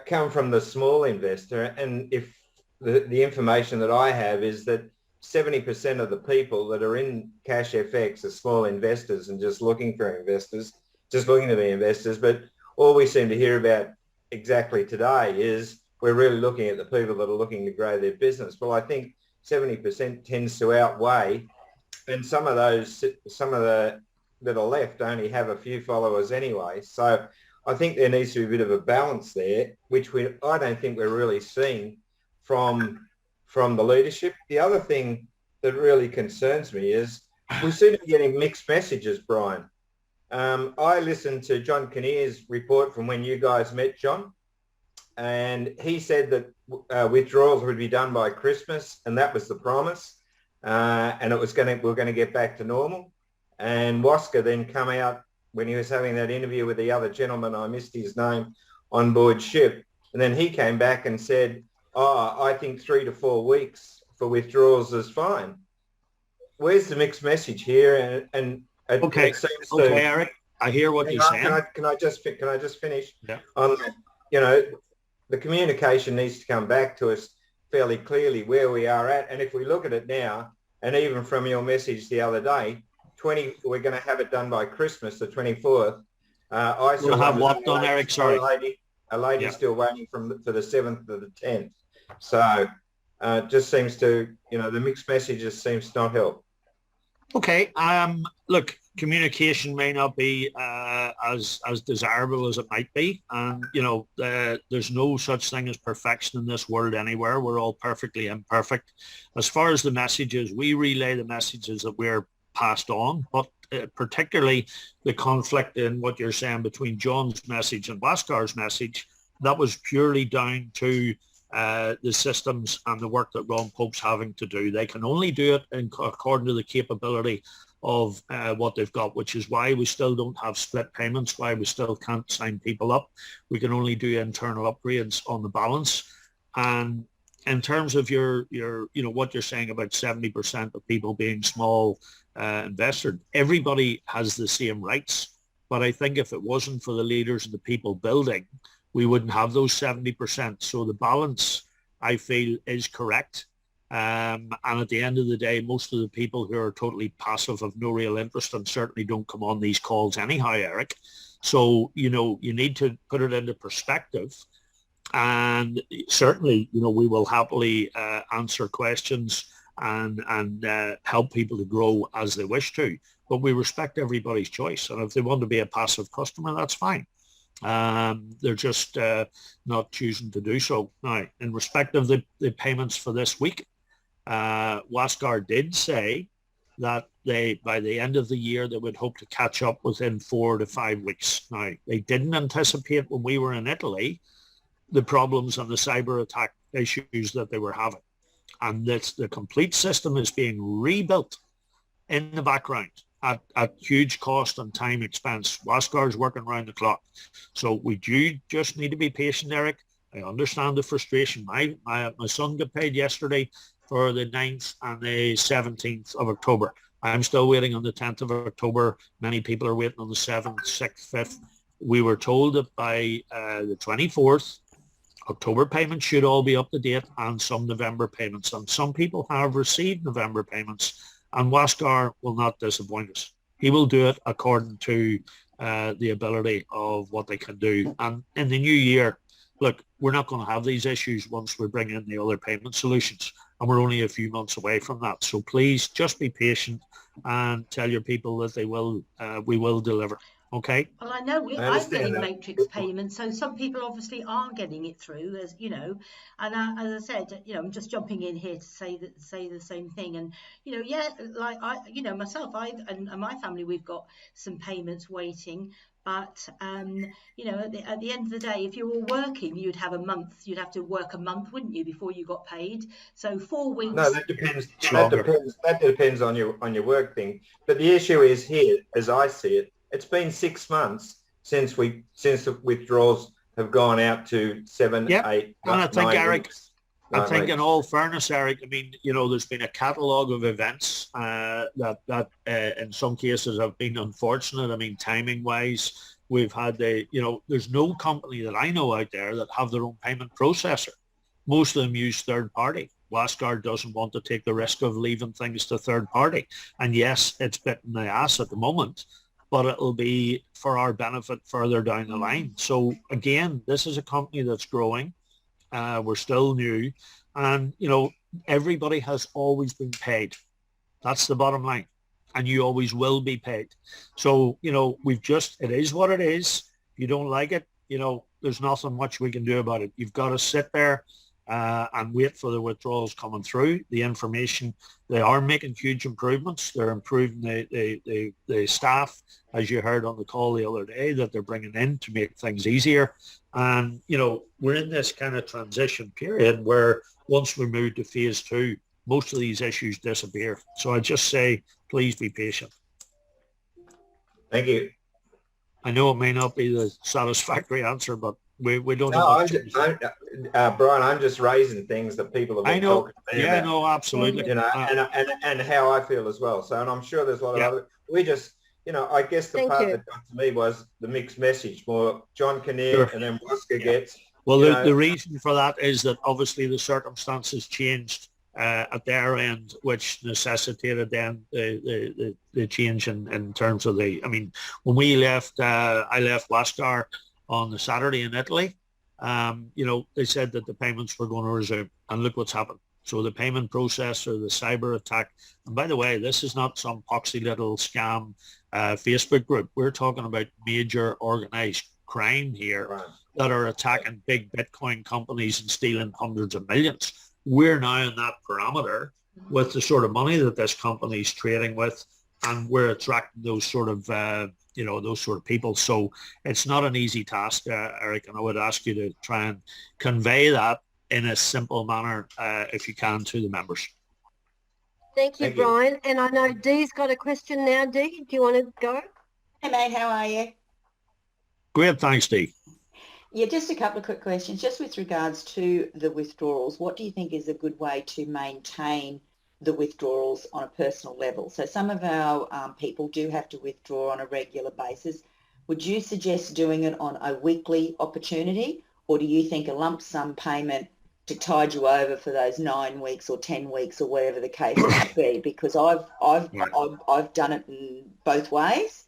come from the small investor. And if the information that I have is that 70% of the people that are in Cash FX are small investors and just looking for investors, just looking to be investors. But all we seem to hear about exactly today is we're really looking at the people that are looking to grow their business. Well, I think 70% tends to outweigh, and some of the that are left only have a few followers anyway. So I think there needs to be a bit of a balance there, which I don't think we're really seeing from the leadership. The other thing that really concerns me is we seem to be getting mixed messages, Brian. I listened to John Kinnear's report from when you guys met, John, and he said that withdrawals would be done by Christmas, and that was the promise, and we're going to get back to normal. And Wasker then come out when he was having that interview with the other gentleman, I missed his name, on board ship, and then he came back and said, I think 3 to 4 weeks for withdrawals is fine. Where's the mixed message here? And Okay, it seems okay, Eric, I hear what you're saying. Can I just finish? Yeah. You know, the communication needs to come back to us fairly clearly where we are at. And if we look at it now, and even from your message the other day, we're going to have it done by Christmas, the 24th. We'll have what done, Eric? Sorry. A lady still waiting for the 7th or the 10th. So just seems to, you know, the mixed messages seems to not help. Okay. Look, communication may not be as desirable as it might be, and you know, there's no such thing as perfection in this world anywhere. We're all perfectly imperfect. As far as the messages, we relay the messages that we're passed on, but particularly the conflict in what you're saying between John's message and Waskar's message, that was purely down to the systems and the work that Ron Pope's having to do. They can only do it according to the capability of what they've got, which is why we still don't have split payments, why we still can't sign people up. We can only do internal upgrades on the balance. And in terms of your you know, what you're saying about 70% of people being small investors, everybody has the same rights. But I think if it wasn't for the leaders and the people building, we wouldn't have those 70%. So the balance, I feel, is correct. And at the end of the day, most of the people who are totally passive have no real interest and certainly don't come on these calls anyhow, Eric. So, you know, you need to put it into perspective. And certainly, you know, we will happily answer questions and help people to grow as they wish to. But we respect everybody's choice. And if they want to be a passive customer, that's fine. They're just not choosing to do so. Now, in respect of the payments for this week, Wascar did say that by the end of the year, they would hope to catch up within 4 to 5 weeks. Now, they didn't anticipate when we were in Italy the problems and the cyber attack issues that they were having. And the complete system is being rebuilt in the background at huge cost and time expense. Wascar is working around the clock. So we do just need to be patient, Eric. I understand the frustration. My son got paid yesterday for the 9th and the 17th of October. I'm still waiting on the 10th of October. Many people are waiting on the 7th, 6th, 5th. We were told that by the 24th, October payments should all be up to date and some November payments. And some people have received November payments, and Wascar will not disappoint us. He will do it according to the ability of what they can do. And in the new year, look, we're not going to have these issues once we bring in the other payment solutions. And we're only a few months away from that. So please just be patient and tell your people that we will deliver. Okay. Well, I know I'm getting matrix payments, so some people obviously are getting it through, as you know. And as I said, you know, I'm just jumping in here to say the same thing. And you know, yeah, like myself, and my family, we've got some payments waiting. But you know, at the end of the day, if you were working, you'd have a month. You'd have to work a month, wouldn't you, before you got paid? So 4 weeks. No, that depends. That depends on your work thing. But the issue is here, as I see it. It's been 6 months since the withdrawals have gone out to 7, 8, and I think, Eric, weeks. I think in all fairness, Eric, I mean, you know, there's been a catalogue of events that in some cases have been unfortunate. I mean, timing-wise, we've had there's no company that I know out there that have their own payment processor. Most of them use third party. Wascar doesn't want to take the risk of leaving things to third party. And yes, it's bitten the ass at the moment, but it'll be for our benefit further down the line. So again, this is a company that's growing. We're still new, and you know, everybody has always been paid. That's the bottom line, and you always will be paid. So you know, it is what it is. If you don't like it, you know, there's nothing much we can do about it. You've got to sit there and wait for the withdrawals coming through. The information, they are making huge improvements. They're improving the staff, as you heard on the call the other day, that they're bringing in to make things easier. And, you know, we're in this kind of transition period where once we move to phase 2, most of these issues disappear. So I just say, please be patient. Thank you. I know it may not be the satisfactory answer, but we don't know. Brian, I'm just raising things that people have been talking to me about. No, absolutely. You know, and how I feel as well. So, and I'm sure there's a lot of other. We just, you know, I guess the part that got to me was the mixed message. More John Kinnear and then Wascar gets. Well, the reason for that is that obviously the circumstances changed at their end, which necessitated then the change in terms of I mean, when we left, I left Wascar on the Saturday in Italy. You know, they said that the payments were going to resume, and look what's happened. So the payment processor, the cyber attack, and by the way, this is not some poxy little scam Facebook group. We're talking about major organized crime here that are attacking big Bitcoin companies and stealing hundreds of millions. We're now in that parameter with the sort of money that this company is trading with, and we're attracting those sort of those sort of people. So it's not an easy task, Eric, and I would ask you to try and convey that in a simple manner, if you can, to the members. Thank you, Brian. And I know Dee's got a question now. Dee, do you want to go? Hey, mate, how are you? Great, thanks, Dee. Yeah, just a couple of quick questions. Just with regards to the withdrawals, what do you think is a good way to maintain the withdrawals on a personal level? So some of our people do have to withdraw on a regular basis. would you suggest doing it on a weekly opportunity, or do you think a lump sum payment to tide you over for those 9 weeks or 10 weeks or whatever the case might be? Because I've done it in both ways.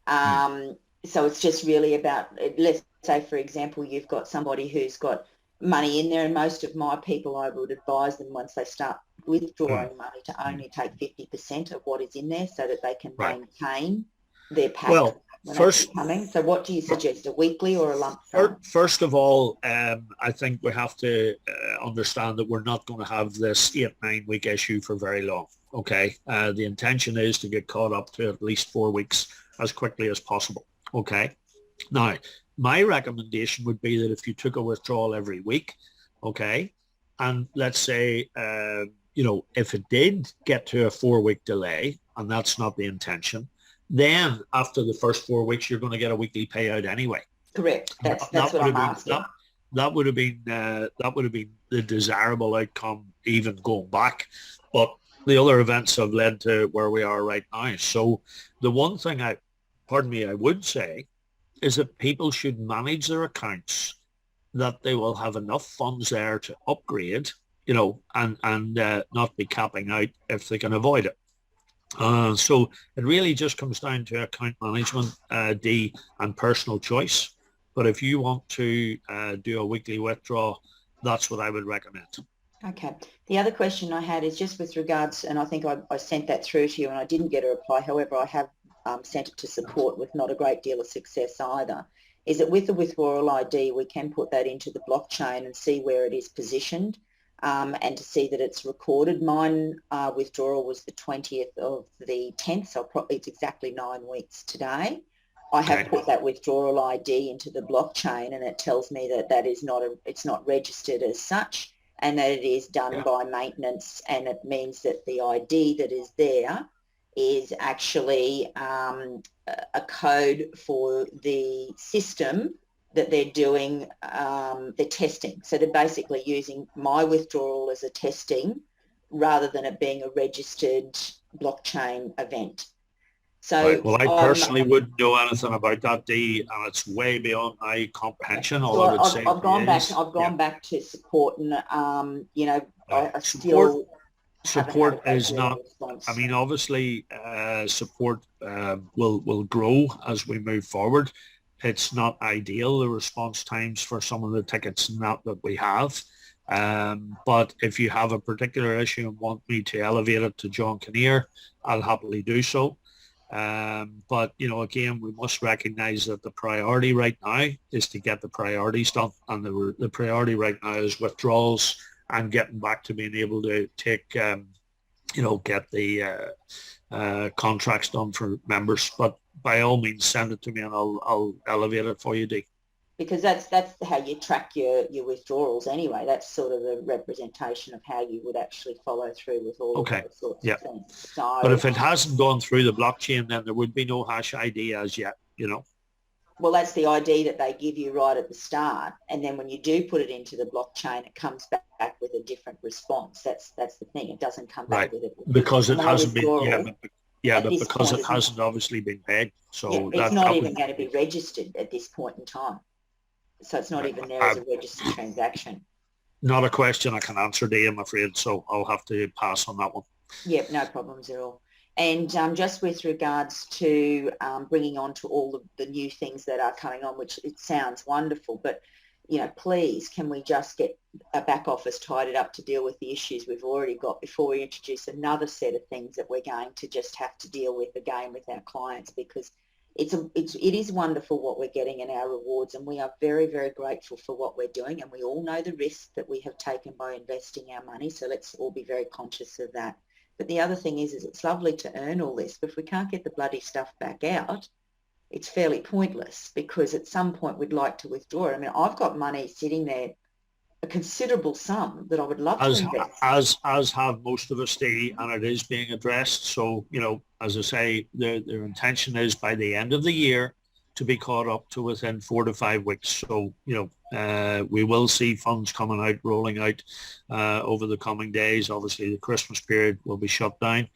So it's just really about, let's say, for example, you've got somebody who's got money in there, and most of my people, I would advise them once they start withdrawing money to only take 50% of what is in there so that they can maintain their pack. Well, first, so what do you suggest, a weekly or a lump sum? First of all, I think we have to understand that we're not going to have this 8-9 week issue for very long. Okay, the intention is to get caught up to at least 4 weeks as quickly as possible. Okay, now my recommendation would be that if you took a withdrawal every week, okay, and let's say if it did get to a 4-week delay, and that's not the intention, then after the first 4 weeks, you're going to get a weekly payout anyway. Correct. That's what I'm asking. That would have been the desirable outcome, even going back. But the other events have led to where we are right now. So the one thing I would say is that people should manage their accounts, that they will have enough funds there to upgrade, and not be capping out if they can avoid it. So it really just comes down to account management, Dee, and personal choice. But if you want to do a weekly withdrawal, that's what I would recommend. Okay. The other question I had is just with regards, and I think I sent that through to you and I didn't get a reply. However, I have sent it to support with not a great deal of success either, is that with the withdrawal ID, we can put that into the blockchain and see where it is positioned. And to see that it's recorded. Mine withdrawal was the 20th of the 10th, so it's exactly 9 weeks today. I have put that withdrawal ID into the blockchain, and it tells me that is it's not registered as such, and that it is done by maintenance, and it means that the ID that is there is actually a code for the system that they're doing, they're testing. So they're basically using my withdrawal as a testing rather than it being a registered blockchain event. So right. Well, I personally wouldn't know anything about that, Dee, and it's way beyond my comprehension. All I would say I've gone back to support, and I still support is not. I mean, obviously, support will grow as we move forward. It's not ideal, the response times for some of the tickets that we have. But if you have a particular issue and want me to elevate it to John Kinnear, I'll happily do so. But, again, we must recognise that the priority right now is to get the priorities done. And the priority right now is withdrawals and getting back to being able to take, get the contracts done for members. But by all means, send it to me and I'll elevate it for you, Dee. Because that's how you track your withdrawals anyway. That's sort of a representation of how you would actually follow through with all of those sorts of things. So, but if it hasn't gone through the blockchain, then there would be no hash ID as yet, Well, that's the ID that they give you right at the start. And then when you do put it into the blockchain, it comes back with a different response. That's the thing. It doesn't come back with it. Because it hasn't been, but because it hasn't obviously been paid. So it's not even going to be registered at this point in time. So it's not even there as a registered transaction. Not a question I can answer, Dee, I'm afraid. So I'll have to pass on that one. Yep, no problems at all. And just with regards to bringing on to all of the new things that are coming on, which it sounds wonderful, but, please, can we just get a back office tidied up to deal with the issues we've already got before we introduce another set of things that we're going to just have to deal with again with our clients, because it is wonderful what we're getting in our rewards, and we are very, very grateful for what we're doing, and we all know the risk that we have taken by investing our money, so let's all be very conscious of that. But the other thing is it's lovely to earn all this, but if we can't get the bloody stuff back out, it's fairly pointless, because at some point we'd like to withdraw it. I mean, I've got money sitting there, a considerable sum that I would love to invest. As have most of us, Dee, and it is being addressed. So, as I say, their intention is by the end of the year to be caught up to within 4 to 5 weeks. So, we will see funds coming out, rolling out over the coming days. Obviously, the Christmas period will be shut down.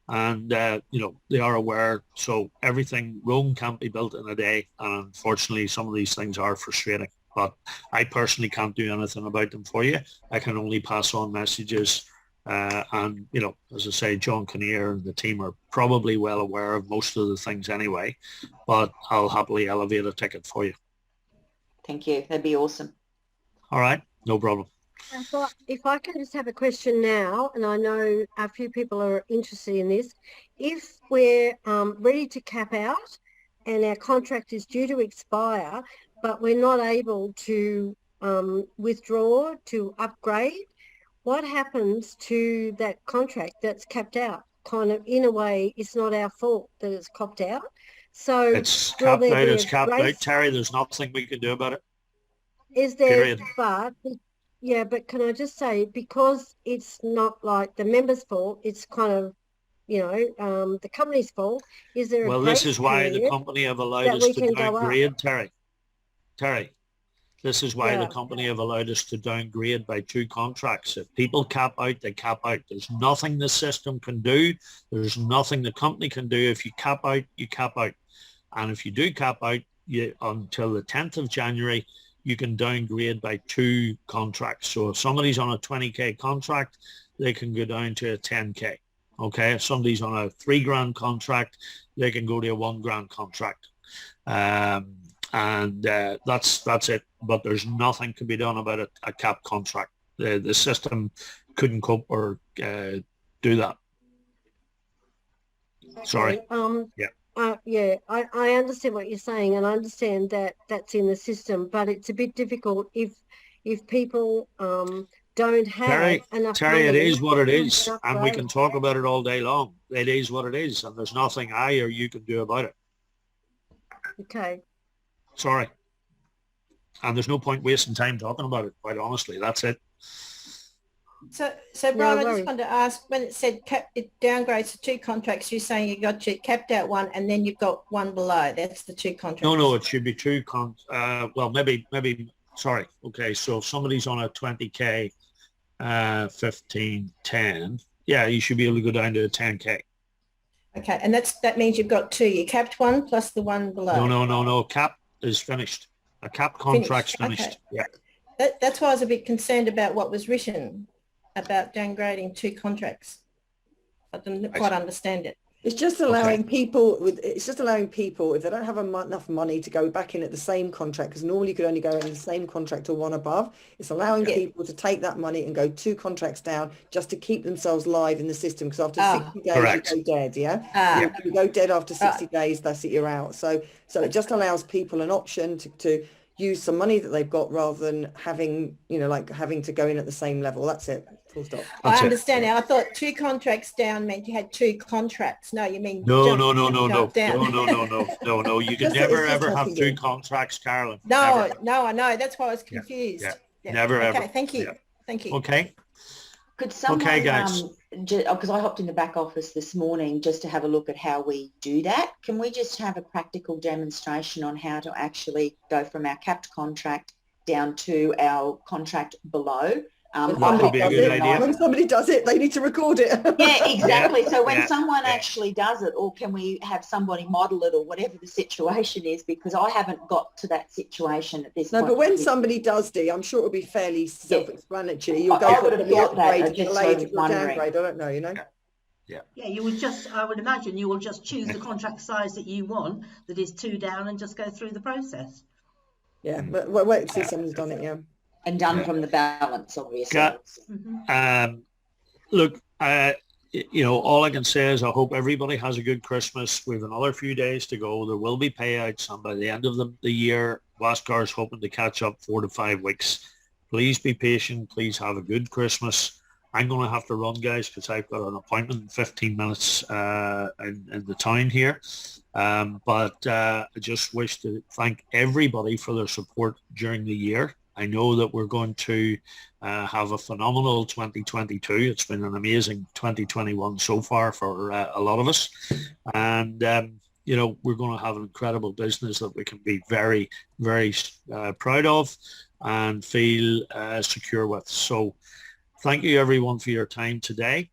and they are aware. So Rome can't be built in a day, and unfortunately some of these things are frustrating, but I personally can't do anything about them for you. I can only pass on messages, and as I say, John Kinnear and the team are probably well aware of most of the things anyway, but I'll happily elevate a ticket for you. Thank you. That'd be awesome. All right, no problem. If I can just have a question now, and I know a few people are interested in this. If we're ready to cap out and our contract is due to expire, but we're not able to withdraw to upgrade, what happens to that contract that's capped out? Kind of, in a way, it's not our fault that it's copped out. So it's capped out, Terry. There's nothing we can do about it. Is there? Period. But can I just say, because it's not like the members' fault, it's kind of, the company's fault. Is there? Well, this is why the company have allowed us to downgrade, Terry. Terry, this is why the company have allowed us to downgrade by 2 contracts. If people cap out, they cap out. There's nothing the system can do. There's nothing the company can do. If you cap out, you cap out. And if you do cap out, until the 10th of January, you can downgrade by 2 contracts. So if somebody's on a 20K contract, they can go down to a 10K. Okay. If somebody's on a $3,000 contract, they can go to a $1,000 contract. And that's it. But there's nothing can be done about a cap contract. The system couldn't cope or do that. Sorry. I understand what you're saying, and I understand that that's in the system, but it's a bit difficult if people don't have enough Terry, money. it is what it is, and we can talk about it all day long. It is what it is, and there's nothing I or you can do about it. Okay. Sorry. And there's no point wasting time talking about it, quite honestly. That's it. So Brian, I just wanted to ask, when it said it downgrades to 2 contracts, you're saying you got your capped out one and then you've got one below. That's the 2 contracts. No, it should be 2 well, maybe, sorry. Okay, so if somebody's on a 20K, 15, 10, yeah, you should be able to go down to a 10K. Okay, and that means you've got 2. You capped one plus the one below. No. Cap is finished. A cap contract's finished. Okay. Yeah. That's why I was a bit concerned about what was written about downgrading 2 contracts. I didn't quite understand it. It's just allowing people if they don't have enough money to go back in at the same contract, because normally you could only go in the same contract or one above. It's allowing people to take that money and go 2 contracts down just to keep themselves live in the system, because after 60 days you go dead, you go dead after 60 days, that's it, you're out. So it just allows people an option to use some money that they've got rather than having to go in at the same level. That's it. Full stop. I understand now. I thought 2 contracts down meant you had 2 contracts. No, you mean no. You can never ever have 2 contracts, Carolyn. No, I know. That's why I was confused. Yeah. Never ever. Okay, thank you. Thank you. Okay. Could someone, guys. Because I hopped in the back office this morning just to have a look at how we do that. Can we just have a practical demonstration on how to actually go from our capped contract down to our contract below? That would be a good idea. When somebody does it, they need to record it. Yeah, exactly. So when someone actually does it, or can we have somebody model it, or whatever the situation is, because I haven't got to that situation at this point. No, but when somebody does, I'm sure it'll be fairly self-explanatory. You'll go for the upgrade, delayed, or downgrade. I don't know, Yeah, I would imagine you will just choose the contract size that you want, that is 2 down, and just go through the process. Yeah, but wait till someone's done it, and done from the balance, obviously. Look, all I can say is I hope everybody has a good Christmas. We have another few days to go. There will be payouts, and by the end of the year, Wascar is hoping to catch up 4 to 5 weeks. Please be patient. Please have a good Christmas. I'm going to have to run, guys, because I've got an appointment in 15 minutes in the town here. But I just wish to thank everybody for their support during the year. I know that we're going to have a phenomenal 2022. It's been an amazing 2021 so far for a lot of us. And, we're going to have an incredible business that we can be very, very proud of and feel secure with. So thank you, everyone, for your time today.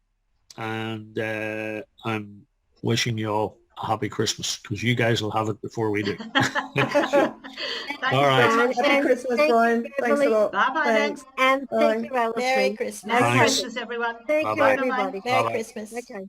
and I'm wishing you all a happy Christmas, because you guys will have it before we do. All right. Happy Christmas, Brian. Thanks a lot. Bye-bye Thanks. And thank you, Alison. Merry Christmas. Merry Thanks. Christmas, everyone. Thank you, Bye-bye. everybody. Merry Bye-bye. Christmas. Okay.